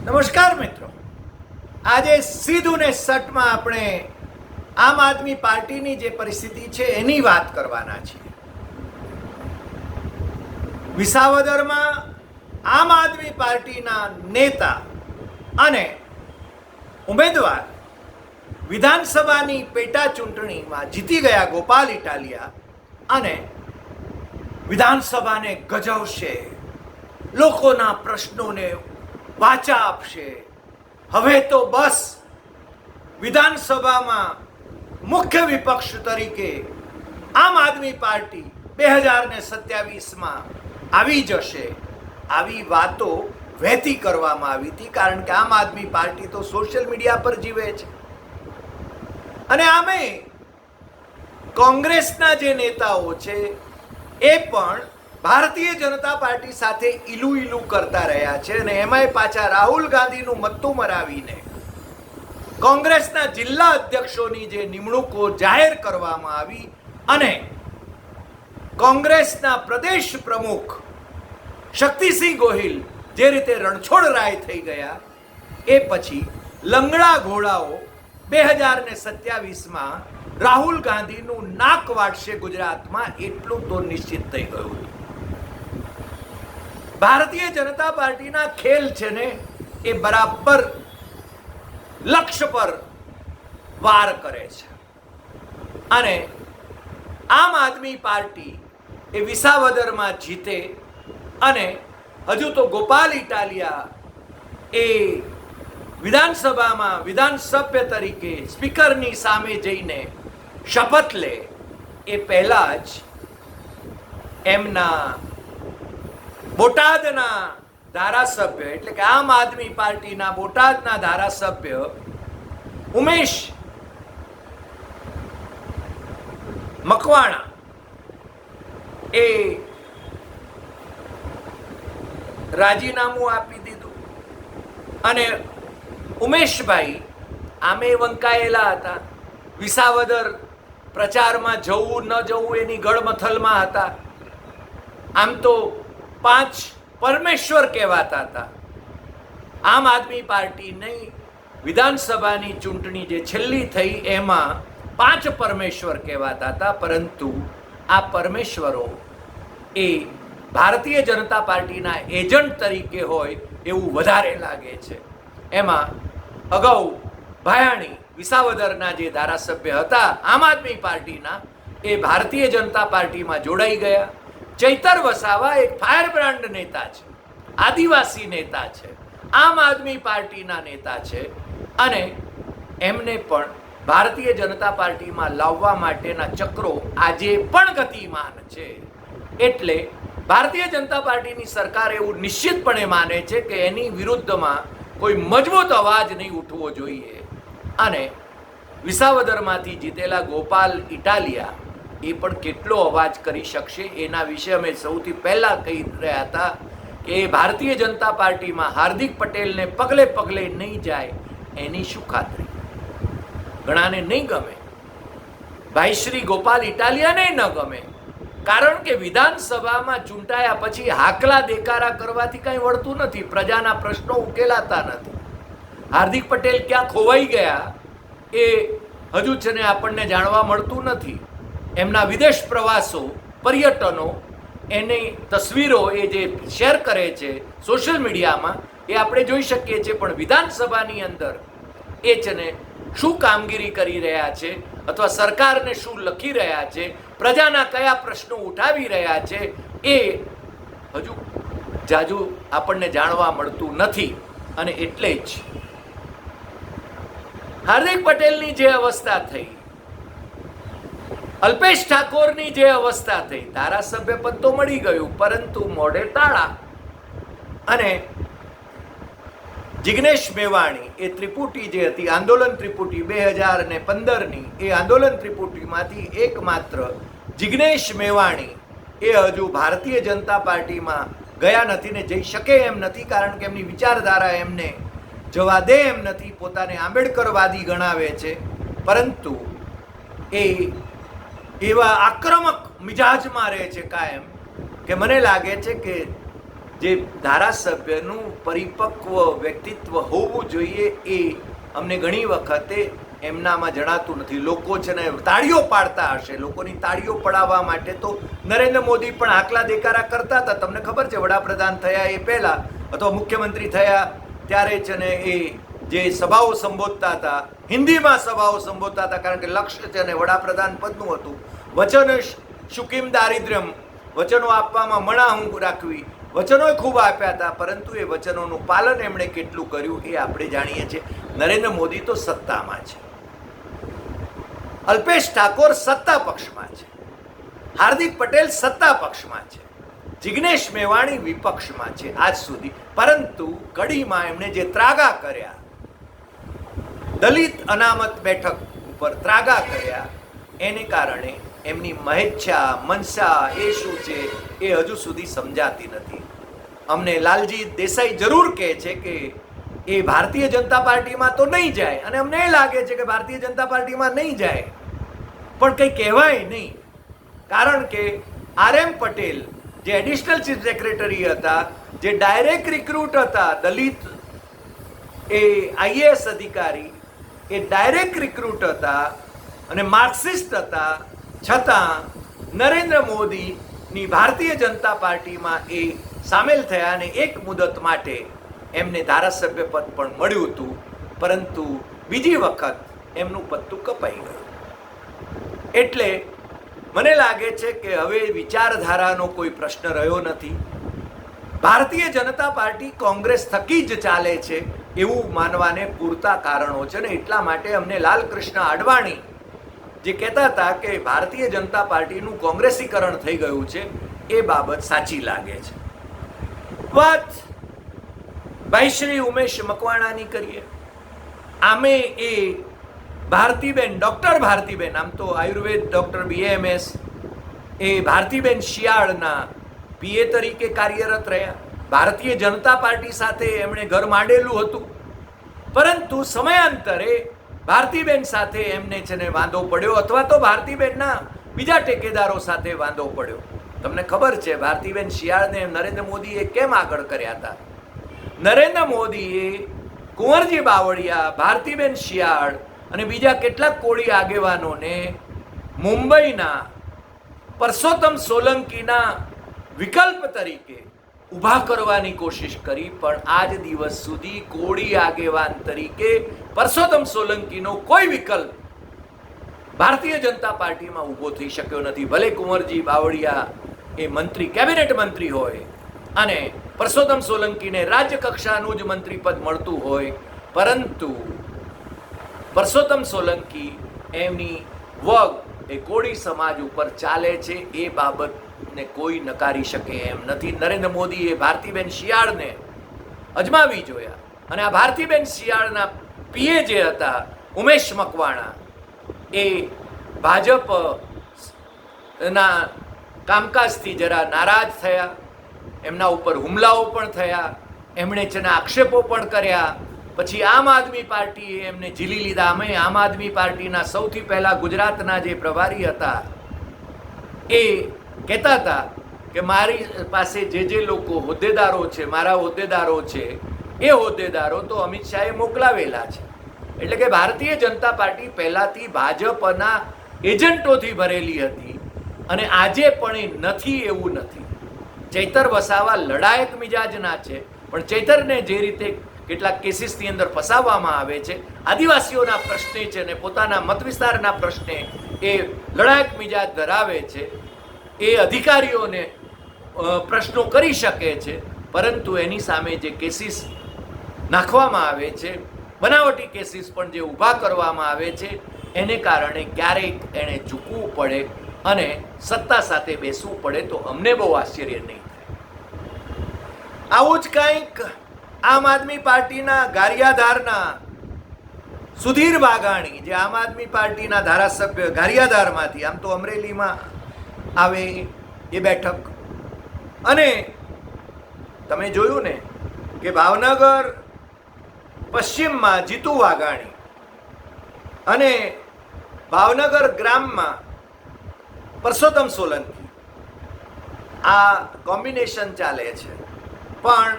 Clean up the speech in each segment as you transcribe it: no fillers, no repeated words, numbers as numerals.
નમસ્કાર મિત્રો, આજે સીધું ને સટમાં આપણે આમ આદમી પાર્ટીની જે પરિસ્થિતિ છે એની વાત કરવાના છીએ. વિસાવદરમાં આમ આદમી પાર્ટીના નેતા અને ઉમેદવાર વિધાનસભાની પેટા ચૂંટણીમાં જીતી ગયા ગોપાલ ઇટાલિયા અને વિધાનસભાને ગજવશે, લોકોના પ્રશ્નોને વાચા આપશે. હવે તો બસ વિધાનસભામાં મુખ્ય વિપક્ષ તરીકે આમ આદમી પાર્ટી 2027માં આવી જશે, આવી વાતો વહેતી કરવામાં આવી હતી. કારણ કે આમ આદમી પાર્ટી તો સોશિયલ મીડિયા પર જીવે છે અને આમે કોંગ્રેસના જે નેતાઓ છે એ પણ ભારતીય જનતા પાર્ટી સાથે ઈલું કરતા રહ્યા છે અને એમાંય પાછા રાહુલ ગાંધીનું મત્તું મરાવીને કોંગ્રેસના જિલ્લા અધ્યક્ષોની જે નિમણૂકો જાહેર કરવામાં આવી અને કોંગ્રેસના પ્રદેશ પ્રમુખ શક્તિસિંહ ગોહિલ જે રીતે રણછોડરાય થઈ ગયા, એ પછી લંગડા ઘોડાઓ 2027માં રાહુલ ગાંધીનું નાક વાટશે ગુજરાતમાં, એટલું તો નિશ્ચિત થઈ ગયું હતું. ભારતીય જનતા પાર્ટીના ખેલ છે ને એ બરાબર લક્ષ્ય પર વાર કરે છે અને આમ આદમી પાર્ટી એ વિસાવદરમાં જીતે અને હજુ તો ગોપાલ ઇટાલિયા એ વિધાનસભામાં વિધાનસભ્ય તરીકે સ્પીકરની સામે જઈને શપથ લે એ પહેલા જ એમના બોટાદના ધારાસભ્ય એટલે કે આમ આદમી પાર્ટીના બોટાદના ધારાસભ્ય ઉમેશ મકવાણા એ રાજીનામું આપી દીધું અને ઉમેશભાઈ આમે વંકાયેલા હતા. વિસાવદર પ્રચારમાં જવું ન જવું એની ગળમથલમાં હતા. આમ તો 5 પરમેશ્વર કહેવાતા હતા. આમ આદમી પાર્ટીની વિધાનસભાની ચૂંટણી જે છેલ્લી થઈ એમાં 5 પરમેશ્વર કહેવાતા હતા, પરંતુ આ પરમેશ્વરો એ ભારતીય જનતા પાર્ટીના એજન્ટ તરીકે હોય એવું વધારે લાગે છે. એમાં અગાઉ ભાયાણી વિસાવદરના જે ધારાસભ્ય હતા આમ આદમી પાર્ટીના, એ ભારતીય જનતા પાર્ટીમાં જોડાઈ ગયા. ચૈતર વસાવા એક ફાયર બ્રાન્ડ નેતા છે, આદિવાસી નેતા છે, આમ આદમી પાર્ટીના નેતા છે અને એમને પણ ભારતીય જનતા પાર્ટીમાં લાવવા માટેના ચક્રો આજે પણ ગતિમાન છે. એટલે ભારતીય જનતા પાર્ટીની સરકાર એવું નિશ્ચિતપણે માને છે કે એની વિરુદ્ધમાં કોઈ મજબૂત અવાજ નહીં ઉઠવો જોઈએ અને વિસાવદરમાંથી જીતેલા ગોપાલ ઇટાલિયા એ પણ કેટલો અવાજ કરી શકશે એના વિશે અમે સૌથી પહેલા કહી રહ્યા હતા કે ભારતીય જનતા પાર્ટીમાં હાર્દિક પટેલને પગલે પગલે નહીં જાય એની શું ખાતરી. ઘણાને નહીં ગમે, ભાઈ શ્રી ગોપાલ ઇટાલિયાને ન ગમે, કારણ કે વિધાનસભામાં ચૂંટાયા પછી હાકલા દેકારા કરવાથી કંઈ વળતું નથી, પ્રજાના પ્રશ્નો ઉકેલાતા નથી. હાર્દિક પટેલ ક્યાં ખોવાઈ ગયા એ હજુ છે ને આપણને જાણવા મળતું નથી. એમના વિદેશ પ્રવાસો, પર્યટનો, એની તસવીરો એ જે શેર કરે છે સોશિયલ મીડિયામાં એ આપણે જોઈ શકીએ છીએ, પણ વિધાનસભાની અંદર એ છે ને શું કામગીરી કરી રહ્યા છે અથવા સરકારને શું લખી રહ્યા છે, પ્રજાના કયા પ્રશ્નો ઉઠાવી રહ્યા છે, એ હજુ જાજુ આપણને જાણવા મળતું નથી. અને એટલે જ હાર્દિક પટેલની જે અવસ્થા થઈ, અલ્પેશ ઠાકોરની જે અવસ્થા થઈ, ધારાસભ્ય પદ તો મળી ગયું પરંતુ મોઢે તાળા. અને જિગ્નેશ મેવાણી એ ત્રિપુટી જે હતી આંદોલન ત્રિપુટી 2015ની, એ આંદોલન ત્રિપુટીમાંથી એકમાત્ર જિગ્નેશ મેવાણી એ હજુ ભારતીય જનતા પાર્ટીમાં ગયા નથી ને જઈ શકે એમ નથી, કારણ કે એમની વિચારધારા એમને જવા દે એમ નથી. પોતાને આંબેડકરવાદી ગણાવે છે, પરંતુ એ એવા આક્રમક મિજાજમાં રહે છે કાયમ કે મને લાગે છે કે જે ધારાસભ્યનું પરિપક્વ વ્યક્તિત્વ હોવું જોઈએ એ અમને ઘણી વખતે એમનામાં જણાતું નથી. લોકો છે ને તાળીઓ પાડતા હશે, લોકોની તાળીઓ પડાવવા માટે તો નરેન્દ્ર મોદી પણ આકલા દેકારા કરતા હતા. તમને ખબર છે, વડાપ્રધાન થયા એ પહેલાં અથવા મુખ્યમંત્રી થયા ત્યારે છે ને એ જે સભાઓ સંબોધતા હતા, હિન્દીમાં સભાઓ સંબોધતા હતા, કારણ કે લક્ષ્ય છે ને વડાપ્રધાન પદનું હતું. વચન શુકિમ દારિદ્ર્યમ, વચનો આપવામાં મણાહું રાખવી, વચનો ખૂબ આપ્યા હતા, પરંતુ એ વચનોનું પાલન એમણે કેટલું કર્યું એ આપણે જાણીએ છીએ. નરેન્દ્ર મોદી તો સત્તામાં છે, અલ્પેશ ઠાકોર સત્તા પક્ષમાં છે, હાર્દિક પટેલ સત્તા પક્ષમાં છે, જિગ્નેશ મેવાણી વિપક્ષમાં છે આજ સુધી. પરંતુ કડીમાં એમણે જે ત્રાગા કર્યા, દલિત અનામત બેઠક ઉપર ત્રાગા કર્યા, એને કારણે એમની મહેચ્છા મનસા એ શું છે એ હજુ સુધી સમજાતી નથી. અમને લાલજી દેસાઈ જરૂર કહે છે કે એ ભારતીય જનતા પાર્ટીમાં તો નહીં જાય, અને અમને એ લાગે છે કે ભારતીય જનતા પાર્ટીમાં નહીં જાય, પણ કંઈ કહેવાય નહીં. કારણ કે RM પટેલ જે એડિશનલ ચીફ સેક્રેટરી હતા, જે ડાયરેક્ટ રિક્રુટ હતા, દલિત એ IAS અધિકારી એ ડાયરેક્ટ રિક્રુટ હતા અને માર્ક્સિસ્ટ હતા, છતાં નરેન્દ્ર મોદીની ભારતીય જનતા પાર્ટીમાં એ સામેલ થયા અને એક મુદત માટે એમને ધારાસભ્ય પદ પણ મળ્યું હતું, પરંતુ બીજી વખત એમનું પત્તું કપાઈ ગયું. એટલે મને લાગે છે કે હવે વિચારધારાનો કોઈ પ્રશ્ન રહ્યો નથી. ભારતીય જનતા પાર્ટી કોંગ્રેસ થકી જ ચાલે છે એવું માનવાને પૂરતા કારણો છે ને એટલા માટે અમને લાલકૃષ્ણ અડવાણી જે કહેતા હતા કે ભારતીય જનતા પાર્ટીનું કોંગ્રેસીકરણ થઈ ગયું છે એ બાબત સાચી લાગે છે. વાત ભાઈ શ્રી ઉમેશ મકવાણાની કરીએ. આમે એ ભારતીબેન, ડૉક્ટર ભારતીબેન, આમ તો આયુર્વેદ ડૉક્ટર BAMS, એ ભારતીબેન શિયાળના PA તરીકે કાર્યરત રહ્યા. ભારતીય જનતા પાર્ટી સાથે એમણે ઘર માંડેલું હતું, પરંતુ સમયાંતરે ભારતીબેન સાથે એમને છે ને વાંધો પડ્યો, અથવા તો ભારતીબેનના બીજા ટેકેદારો સાથે વાંધો પડ્યો. તમને ખબર છે ભારતીબેન શિયાળને નરેન્દ્ર મોદીએ કેમ આગળ કર્યા હતા? નરેન્દ્ર મોદીએ કુંવરજી બાવળિયા, ભારતીબેન શિયાળ અને બીજા કેટલાક કોળી આગેવાનોને મુંબઈના પરસોત્તમ સોલંકીના વિકલ્પ તરીકે ઊભા કરવાની કોશિશ કરી, પણ આજ દિવસ સુધી કોળી આગેવાન તરીકે પરસોત્તમ સોલંકીનો કોઈ વિકલ્પ ભારતીય જનતા પાર્ટીમાં ઊભો થઈ શક્યો નથી. ભલે કુંવરજી બાવળિયા એ મંત્રી, કેબિનેટ મંત્રી હોય અને પરસોત્તમ સોલંકીને રાજ્ય કક્ષાનું જ મંત્રી પદ મળતું હોય, પરંતુ પરસોત્તમ સોલંકી એમની વગ એ કોળી સમાજ ઉપર ચાલે છે એ બાબતને કોઈ નકારી શકે એમ નથી. નરેન્દ્ર મોદીએ ભારતીબેન શિયાળને અજમાવી જોયા, અને આ ભારતીબેન શિયાળના PA જે હતા ઉમેશ મકવાણા, એ ભાજપના કામકાજથી જરા નારાજ થયા, એમના ઉપર હુમલાઓ પણ થયા, એમણે તેના આક્ષેપો પણ કર્યા. પછી આમ આદમી પાર્ટીએ એમને ઝીલી લીધા. અમે આમ આદમી પાર્ટીના સૌથી પહેલાં ગુજરાતના જે પ્રભારી હતા એ કહેતા હતા કે મારી પાસે જે લોકો હોદ્દેદારો છે, મારા હોદ્દેદારો છે, એ હોદ્દેદારો તો અમિત શાહે મોકલાવેલા છે. એટલે કે ભારતીય જનતા પાર્ટી પહેલાંથી ભાજપના એજન્ટોથી ભરેલી હતી, અને આજે પણ એ નથી એવું નથી. ચૈતર વસાવા લડાયક મિજાજના છે, પણ ચૈતરને જે રીતે કેટલાક કેસીસની અંદર ફસાવવામાં આવે છે, આદિવાસીઓના પ્રશ્ને છે ને પોતાના મત વિસ્તારના પ્રશ્ને એ લડાયક મિજાજ ધરાવે છે, એ અધિકારીઓને પ્રશ્નો કરી શકે છે, પરંતુ એની સામે જે કેસીસ નાખવામાં આવે છે, બનાવટી કેસીસ પણ જે ઊભા કરવામાં આવે છે, એને કારણે ક્યારેક એણે ઝૂકવું પડે અને સત્તા સાથે બેસવું પડે તો અમને બહુ આશ્ચર્ય નહીં થાય. આવું જ કંઈક આમ આદમી પાર્ટીના ગારિયાધારના સુધીર વાઘાણી, જે આમ આદમી પાર્ટીના ધારાસભ્ય ગારિયાધારમાંથી, આમ તો અમરેલીમાં આવે એ બેઠક, અને તમે જોયું ને કે ભાવનગર પશ્ચિમમાં જીતુ વાઘાણી અને ભાવનગર ગ્રામમાં પરસોત્તમ સોલંકી, આ કોમ્બિનેશન ચાલે છે. પણ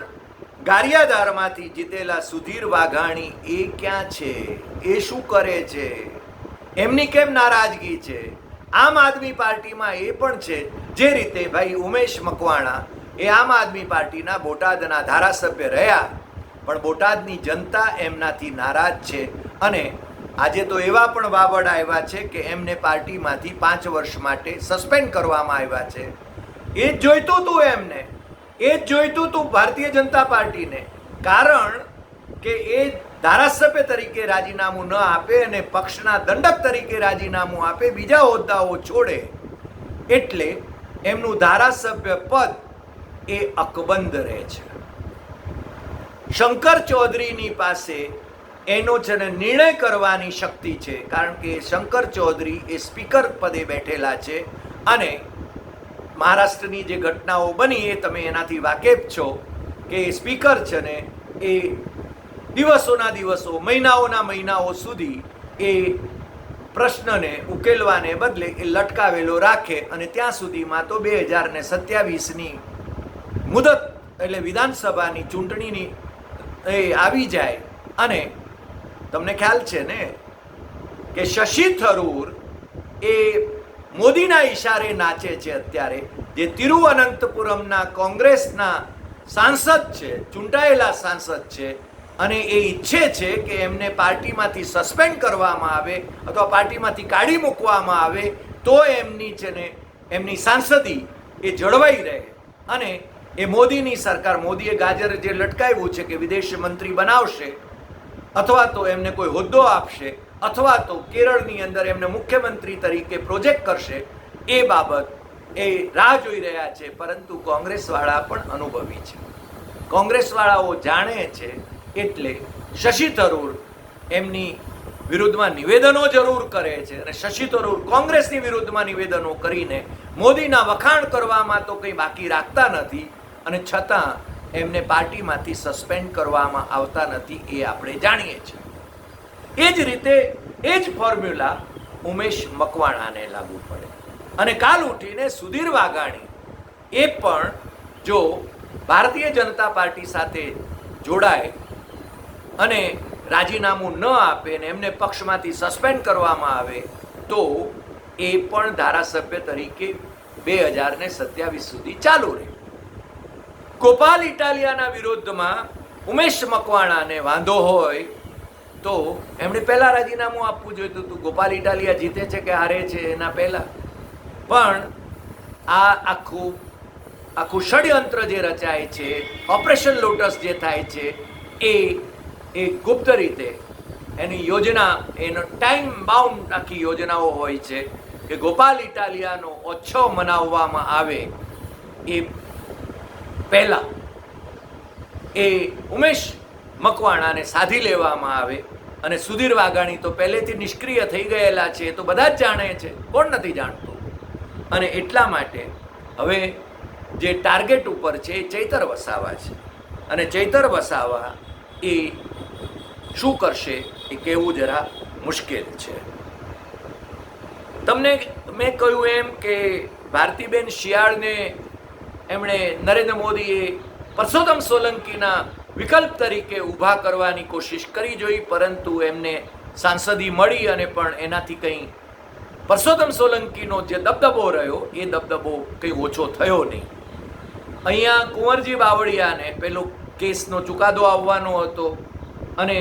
ગારિયાધારમાંથી જીતેલા સુધીર વાઘાણી એ ક્યાં છે? એ શું કરે છે? એમની કેમ નારાજગી છે? આમ આદમી પાર્ટીમાં એ પણ છે, જે રીતે ભાઈ ઉમેશ મકવાણા એ આમ આદમી પાર્ટીના બોટાદના ધારાસભ્ય રહ્યા, પણ બોટાદની જનતા એમનાથી નારાજ છે. અને આજે તો એવા પણ વાવડ આવ્યા છે કે એમને પાર્ટીમાંથી 5 વર્ષ માટે સસ્પેન્ડ કરવામાં આવ્યા છે. એ જ જોઈતું હતું એમને, એ જ જોઈતું હતું ભારતીય જનતા પાર્ટીને. કારણ કે એ ધારાસભ્ય તરીકે રાજીનામું ન આપે અને પક્ષના દંડક તરીકે રાજીનામું આપે, બીજા હોદ્દાઓ છોડે, એટલે એમનું ધારાસભ્ય પદ એ અકબંધ રહે છે. શંકર ચૌધરીની પાસે એનો છે ને નિર્ણય કરવાની શક્તિ છે, કારણ કે શંકર ચૌધરી એ સ્પીકર પદે બેઠેલા છે. અને મહારાષ્ટ્રની જે ઘટનાઓ બની એ તમે એનાથી વાકેફ છો કે સ્પીકર છે ને એ દિવસોના દિવસો, મહિનાઓના મહિનાઓ સુધી એ પ્રશ્નને ઉકેલવાને બદલે એ લટકાવેલો રાખે, અને ત્યાં સુધીમાં તો 2027ની મુદત એટલે વિધાનસભાની ચૂંટણીની એ આવી જાય. અને તમને ખ્યાલ છે ને કે શશી થરૂર એ મોદીના ઈશારે નાચે છે અત્યારે, જે તિરુવનંતપુરમના કોંગ્રેસના સાંસદ છે, ચૂંટાયેલા સાંસદ છે, અને એ ઈચ્છે છે કે એમને પાર્ટીમાંથી સસ્પેન્ડ કરવામાં આવે અથવા પાર્ટીમાંથી કાઢી મૂકવામાં આવે, તો એમની છે ને એમની સાંસદી એ જળવાઈ રહે. અને એ મોદીની સરકાર, મોદીએ ગાજર જે લટકાવ્યું છે કે વિદેશ મંત્રી બનાવશે, અથવા તો એમને કોઈ હોદ્દો આપશે, અથવા તો કેરળની અંદર એમને મુખ્યમંત્રી તરીકે પ્રોજેક્ટ કરશે, એ બાબત એ રાહ જોઈ રહ્યા છે. પરંતુ કોંગ્રેસવાળા પણ અનુભવી છે, કોંગ્રેસવાળાઓ જાણે છે, એટલે શશી થરૂર એમની વિરુદ્ધમાં નિવેદનો જરૂર કરે છે, અને શશી થરૂર કોંગ્રેસની વિરુદ્ધમાં નિવેદનો કરીને મોદીના વખાણ કરવામાં તો કંઈ બાકી રાખતા નથી, અને છતાં એમને પાર્ટીમાંથી સસ્પેન્ડ કરવામાં આવતા નથી, એ આપણે જાણીએ છીએ. એ જ રીતે એ જ ફોર્મ્યુલા ઉમેશ મકવાણાને લાગુ પડે. અને કાલ ઉઠીને સુધીર વાઘાણી એ પણ જો ભારતીય જનતા પાર્ટી સાથે જોડાય અને રાજીનામું ન આપે ને એમને પક્ષમાંથી સસ્પેન્ડ કરવામાં આવે, તો એ પણ ધારાસભ્ય તરીકે 2027 સુધી ચાલુ રહે. ગોપાલ ઇટાલિયાના વિરુદ્ધમાં ઉમેશ મકવાણાને વાંધો હોય તો એમણે પહેલા રાજીનામું આપવું જોઈતું હતું. ગોપાલ ઇટાલિયા જીતે છે કે હારે છે એના પહેલા. પણ આ આખું ષડયંત્ર જે રચાય છે, ઓપરેશન લોટસ જે થાય છે, એ ગુપ્ત રીતે એની યોજના, એનો ટાઈમ બાઉન્ડ આખી યોજનાઓ હોય છે કે ગોપાલ ઇટાલિયાનો ઉત્સવ મનાવવામાં આવે એ પહેલા એ ઉમેશ મકવાણાને સાધી લેવામાં આવે. અને સુધીર વાઘાણી તો પહેલેથી નિષ્ક્રિય થઈ ગયેલા છે, તો બધા જ જાણે છે, કોણ નથી જાણતું. અને એટલા માટે હવે જે ટાર્ગેટ ઉપર છે એ ચૈતર વસાવા છે, અને ચૈતર વસાવા એ શું કરશે એ કહેવું જરા મુશ્કેલ છે. તમને મેં કહ્યું એમ કે ભારતીબેન શિયાળને એમણે નરેન્દ્ર મોદીએ પરસોત્તમ સોલંકીના વિકલ્પ તરીકે ઊભા કરવાની કોશિશ કરી જોઈ, પરંતુ એમને સાંસદી મળી અને પણ એનાથી કંઈ પરસોત્તમ સોલંકીનો જે દબદબો રહ્યો એ દબદબો કંઈ ઓછો થયો નહીં. અહીંયા કુંવરજી બાવળિયાને પેલો કેસનો ચુકાદો આવવાનો હતો અને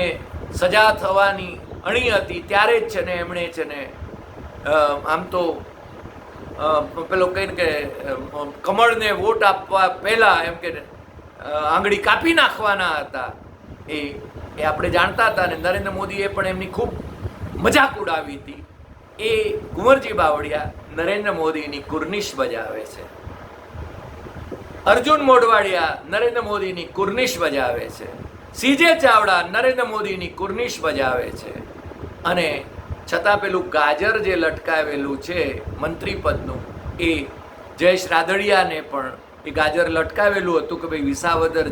સજા થવાની અણી હતી, ત્યારે જ છે ને એમણે છે ને આમ તો પેલો કહીને કે કમળને વોટ આપવા પહેલાં એમ કે આંગળી કાપી નાખવાના હતા, એ આપણે જાણતા હતા. અને નરેન્દ્ર મોદીએ પણ એમની ખૂબ મજાક ઉડાવી હતી. એ કુંવરજી બાવળિયા નરેન્દ્ર મોદીની કુર્નિશ બજાવે છે. અર્જુન મોઢવાડિયા નરેન્દ્ર મોદીની કુર્નિશ બજાવે છે. સીજે ચાવડા નરેન્દ્ર મોદીની કુર્નિશ બજાવે છે. અને છતાં પેલું ગાજર જે લટકાવેલું છે મંત્રી પદનું, એ જયેશ રાદડિયાને પણ એ ગાજર લટકાવેલું હતું કે ભાઈ વિસાવદર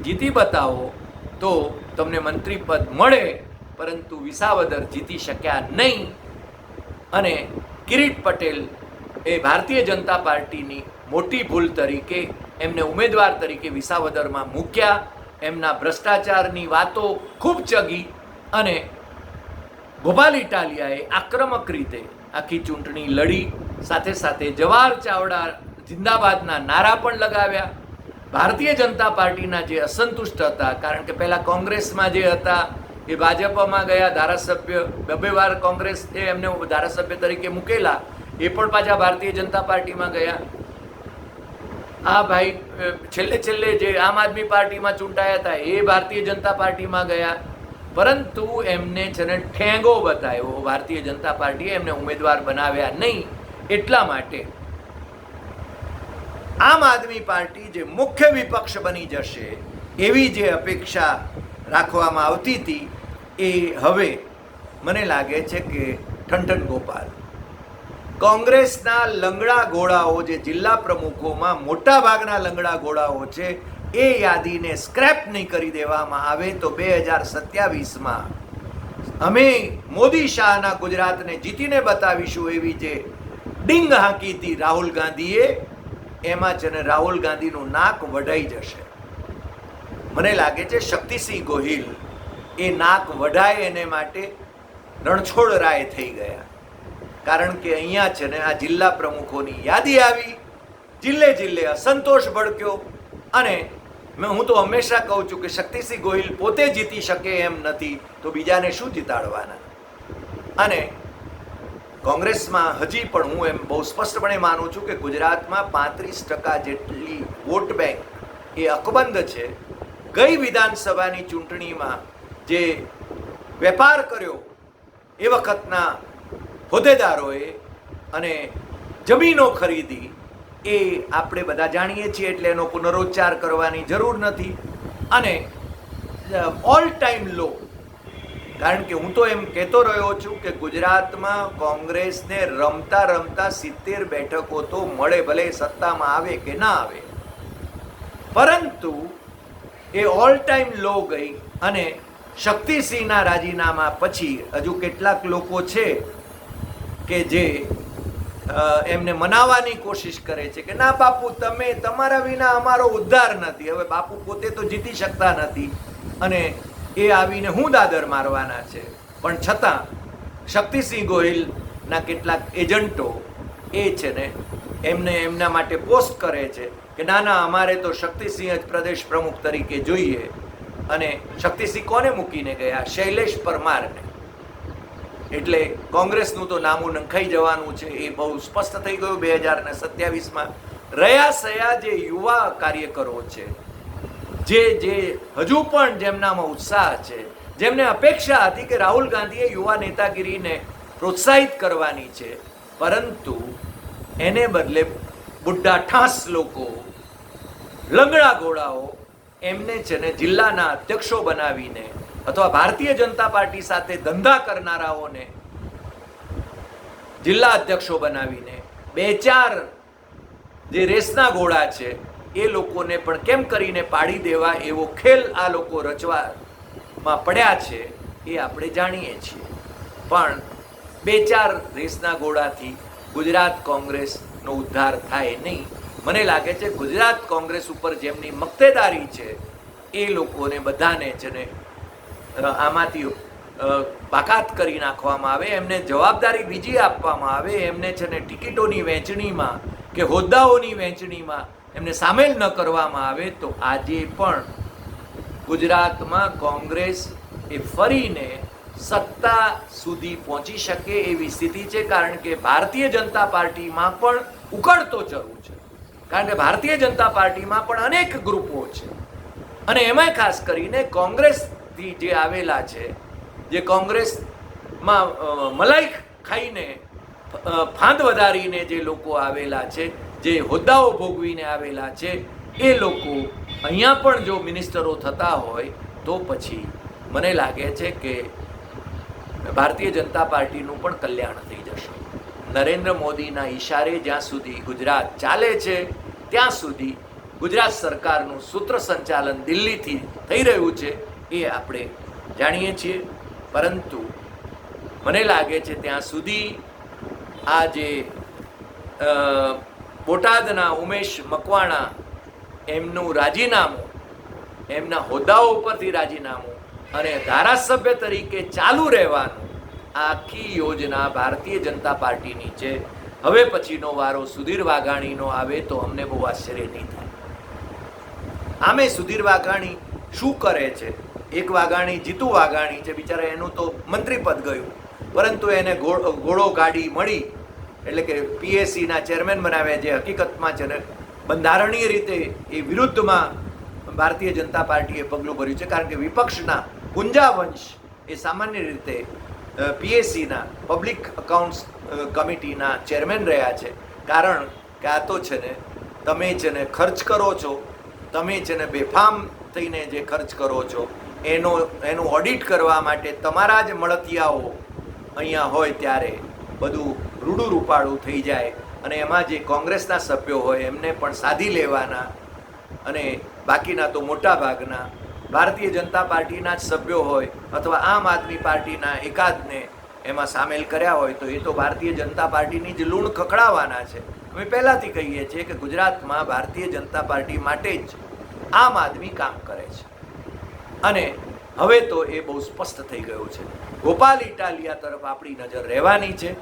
જીતી બતાવો તો તમને મંત્રી પદ મળે, પરંતુ વિસાવદર જીતી શક્યા નહીં. અને કિરીટ પટેલ એ ભારતીય જનતા પાર્ટીની મોટી ભૂલ તરીકે એમને ઉમેદવાર તરીકે વિસાવદરમાં મૂક્યા. એમના ભ્રષ્ટાચારની વાતો ખૂબ ચગી અને ગોપાલ ઇટાલિયાએ આક્રમક રીતે આખી ચૂંટણી લડી. સાથે સાથે જવાહર ચાવડા જિંદાબાદના નારા પણ લગાવ્યા. ભારતીય જનતા પાર્ટીના જે અસંતુષ્ટ હતા, કારણ કે પહેલાં કોંગ્રેસમાં જે હતા એ ભાજપમાં ગયા ધારાસભ્ય, બે વાર કોંગ્રેસે એમને ધારાસભ્ય તરીકે મૂકેલા, એ પણ પાછા ભારતીય જનતા પાર્ટીમાં ગયા. આ ભાઈ છેલ્લે જે આમ આદમી પાર્ટીમાં ચૂંટાયા હતા એ ભારતીય જનતા પાર્ટીમાં ગયા, પરંતુ એમને છે ને ઠેંગો બતાવ્યો. ભારતીય જનતા પાર્ટીએ એમને ઉમેદવાર બનાવ્યા નહીં. એટલા માટે આમ આદમી પાર્ટી જે મુખ્ય વિપક્ષ બની જશે એવી જે અપેક્ષા રાખવામાં આવતી હતી એ હવે મને લાગે છે કે ઠંઠન ગોપાલ. કોંગ્રેસના લંગડા ઘોડાઓ જે જિલ્લા પ્રમુખોમાં મોટા ભાગના લંગડા ઘોડાઓ છે એ યાદીને સ્ક્રેપ નહીં કરી દેવામાં આવે તો 2027માં અમે મોદી શાહના ગુજરાતને જીતીને બતાવીશું એવી જે ડીંગ હાંકી હતી રાહુલ ગાંધીએ, એમાં છે ને રાહુલ ગાંધીનું નાક વઢાઈ જશે. મને લાગે છે શક્તિસિંહ ગોહિલ એ નાક વઢાય એને માટે રણછોડ રાય થઈ ગયા. કારણ કે અહીંયા છે ને આ જિલ્લા પ્રમુખોની યાદી આવી, જિલ્લે અસંતોષ ભડક્યો અને હું તો હંમેશા કહું છું કે શક્તિસિંહ ગોહિલ પોતે જીતી શકે એમ નથી તો બીજાને શું જીતાડવાના. અને કોંગ્રેસમાં હજી પણ હું એમ બહુ સ્પષ્ટપણે માનું છું કે ગુજરાતમાં 35% જેટલી વોટ બેંક એ અકબંધ છે. ગઈ વિધાનસભાની ચૂંટણીમાં જે વેપાર કર્યો એ વખતના હોદ્દેદારોએ અને જમીનો ખરીદી એ આપણે બધા જાણીએ છીએ, એટલે એનો પુનરોચ્ચાર કરવાની જરૂર નથી. અને ઓલ ટાઈમ લો, કારણ કે હું તો એમ કહેતો રહ્યો છું કે ગુજરાતમાં કોંગ્રેસને રમતા 70 બેઠકો તો મળે, ભલે સત્તામાં આવે કે ના આવે, પરંતુ એ ઓલ ટાઈમ લો ગઈ. અને શક્તિસિંહના રાજીનામા પછી હજુ કેટલાક લોકો છે કે જે એમને મનાવવાની કોશિશ કરે છે કે ના બાપુ, તમે તમારા વિના અમારો ઉદ્ધાર નથી. હવે બાપુ પોતે તો જીતી શકતા નથી અને એ આવીને હું દાદર મારવાના છે. પણ છતાં શક્તિસિંહ ગોહિલના કેટલાક એજન્ટો એ છે ને એમને એમના માટે પોસ્ટ કરે છે કે ના અમારે તો શક્તિસિંહ જ પ્રદેશ પ્રમુખ તરીકે જોઈએ. અને શક્તિસિંહ કોને મૂકીને ગયા? શૈલેષ પરમારને. એટલે કોંગ્રેસનું તો નામું નંખાઈ જવાનું છે એ બહુ સ્પષ્ટ થઈ ગયું. 2027માં રહ્યા સયા જે યુવા કાર્યકરો છે, જે હજુ પણ જેમનામાં ઉત્સાહ છે, જેમને અપેક્ષા હતી કે રાહુલ ગાંધીએ યુવા નેતાગીરીને પ્રોત્સાહિત કરવાની છે, પરંતુ એને બદલે બુઢ્ઢા ઠાંસ લોકો, લંગડા ઘોડાઓ એમને છે ને જિલ્લાના અધ્યક્ષો બનાવીને અથવા ભારતીય જનતા પાર્ટી સાથે ધંધા કરનારાઓને જિલ્લા અધ્યક્ષો બનાવીને 2-4 જે રેસના ઘોડા છે એ લોકોને પણ કેમ કરીને પાડી દેવા એવો ખેલ આ લોકો રચવામાં પડ્યા છે એ આપણે જાણીએ છીએ. પણ 2-4 રેસના ઘોડાથી ગુજરાત કોંગ્રેસનો ઉદ્ધાર થાય નહીં. મને લાગે છે ગુજરાત કોંગ્રેસ ઉપર જેમની મક્તેદારી છે એ લોકોને બધાને છે ને આમાંથી બાકાત કરી નાખવામાં આવે, એમને જવાબદારી બીજી આપવામાં આવે, એમને છે ને ટિકિટોની વહેંચણીમાં કે હોદ્દાઓની વહેંચણીમાં એમને સામેલ ન કરવામાં આવે તો આજે પણ ગુજરાતમાં કોંગ્રેસ એ ફરીને સત્તા સુધી પહોંચી શકે એવી સ્થિતિ છે. કારણ કે ભારતીય જનતા પાર્ટીમાં પણ ઉકળતો ચરુ છે. કારણ કે ભારતીય જનતા પાર્ટીમાં પણ અનેક ગ્રુપો છે અને એમાં ખાસ કરીને કોંગ્રેસથી જે આવેલા છે, જે કોંગ્રેસમાં મલાઈ ખાઈને ફાંદ વધારીને જે લોકો આવેલા છે, જે હોદ્દાઓ ભોગવીને આવેલા છે, એ લોકો અહીંયા પણ જો મિનિસ્ટરો થતા હોય તો પછી મને લાગે છે કે ભારતીય જનતા પાર્ટીનું પણ કલ્યાણ થઈ જશે. નરેન્દ્ર મોદીના ઈશારે જ્યાં સુધી ગુજરાત ચાલે છે ત્યાં સુધી ગુજરાત સરકારનું સૂત્ર સંચાલન દિલ્હીથી થઈ રહ્યું છે એ આપણે જાણીએ છીએ. પરંતુ મને લાગે છે ત્યાં સુધી આ જે બોટાદના ઉમેશ મકવાણા એમનું રાજીનામું, એમના હોદ્દાઓ ઉપરથી રાજીનામું અને ધારાસભ્ય તરીકે ચાલુ રહેવાનું, આખી યોજના ભારતીય જનતા પાર્ટીની છે. હવે પછીનો વારો સુધીર વાઘાણીનો આવે તો અમને બહુ આશ્ચર્ય નહીં થાય. આમે સુધીર વાઘાણી શું કરે છે? એક વાઘાણી જીતુ વાઘાણી છે, બિચારા એનું તો મંત્રી પદ ગયું, પરંતુ એને ઘોડો ગાડી મળી એટલે કે પીએસસીના ચેરમેન બનાવ્યા, જે હકીકતમાં છે ને બંધારણીય રીતે એ વિરુદ્ધમાં ભારતીય જનતા પાર્ટીએ પગલું ભર્યું છે. કારણ કે વિપક્ષના ગુંજાવંશ એ સામાન્ય રીતે પીએસસીના પબ્લિક અકાઉન્ટ્સ કમિટીના ચેરમેન રહ્યા છે. કારણ કે આ તો છે ને તમે છે ને ખર્ચ કરો છો, તમે છે ને બેફામ થઈને જે ખર્ચ કરો છો એનું ઓડિટ કરવા માટે તમારા જ મળતિયાઓ અહીંયા હોય ત્યારે બધું રૂડું રૂપાળું થઈ જાય અને એમાં જે કોંગ્રેસના સભ્યો હોય એમને પણ સાધી લેવાના અને બાકીના તો મોટા ભાગના ભારતીય જનતા પાર્ટીના જ સભ્યો હોય અથવા આમ આદમી પાર્ટીના એકાદને એમાં સામેલ કર્યા હોય તો એ તો ભારતીય જનતા પાર્ટીની જ લૂણ ખખડાવવાના છે. અમે પહેલાંથી કહીએ છીએ કે ગુજરાતમાં ભારતીય જનતા પાર્ટી માટે જ આમ આદમી કામ કરે છે અને હવે તો એ બહુ સ્પષ્ટ થઈ ગયું છે. ગોપાલ ઇટાલિયા તરફ આપણી નજર રહેવાની છે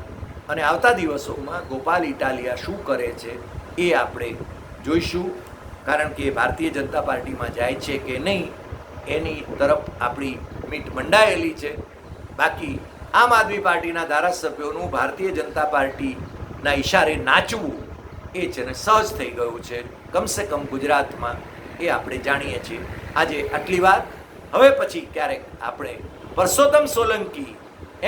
અને આવતા દિવસોમાં ગોપાલ ઇટાલિયા શું કરે છે એ આપણે જોઈશું. કારણ કે ભારતીય જનતા પાર્ટીમાં જાય છે કે નહીં એની તરફ આપણી મીટ મંડાયેલી છે. બાકી આમ આદમી પાર્ટીના ધારાસભ્યોનું ભારતીય જનતા પાર્ટીના ઈશારે નાચવું એ છે ને સહજ થઈ ગયું છે, કમસે કમ ગુજરાતમાં, એ આપણે જાણીએ છીએ. આજે આટલી વાત. હવે પછી ક્યારેક આપણે પરસોત્તમ સોલંકી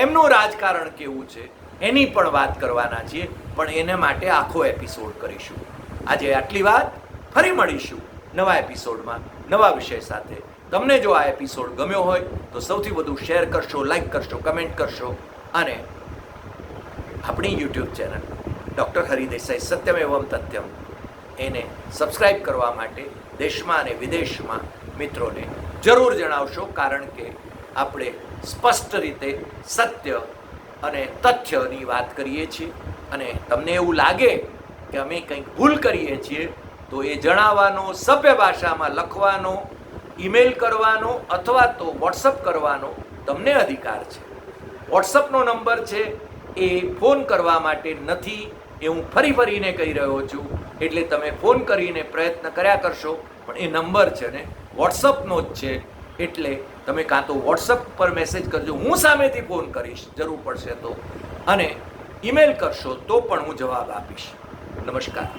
એમનું રાજકારણ કેવું છે એની પણ વાત કરવાના છીએ, પણ એને માટે આખો એપિસોડ કરીશું. આજે આટલી વાત. ફરી મળીશું નવા એપિસોડમાં નવા વિષય સાથે. તમને જો આ એપિસોડ ગમ્યો હોય તો સૌથી વધુ શેર કરશો, લાઈક કરશો, કમેન્ટ કરશો અને આપણી YouTube channel doctor Hari Desai સત્યમ એવમ તથ્યમ એને સબસ્ક્રાઈબ કરવા માટે દેશમાં અને વિદેશમાં મિત્રોને જરૂર જણાવશો. કારણ કે આપણે સ્પષ્ટ રીતે સત્ય અને તથ્યની વાત કરીએ છીએ અને તમને એવું લાગે કે અમે કંઈક ભૂલ કરીએ છીએ તો એ જણાવવાનો, સભ્ય ભાષામાં લખવાનો, ઈમેલ કરવાનો અથવા તો વોટ્સઅપ કરવાનો તમને અધિકાર છે. વોટ્સઅપનો નંબર છે એ ફોન કરવા માટે નથી એ હું ફરીને કહી રહ્યો છું, એટલે તમે ફોન કરીને પ્રયત્ન કર્યા કરશો, પણ એ નંબર છે ને વોટ્સઅપનો જ છે. એટલે તમે કાં તો વોટ્સઅપ પર મેસેજ કરજો, હું સામેથી ફોન કરીશ જરૂર પડશે તો, અને ઈમેલ કરશો તો પણ હું જવાબ આપીશ. નમસ્કાર.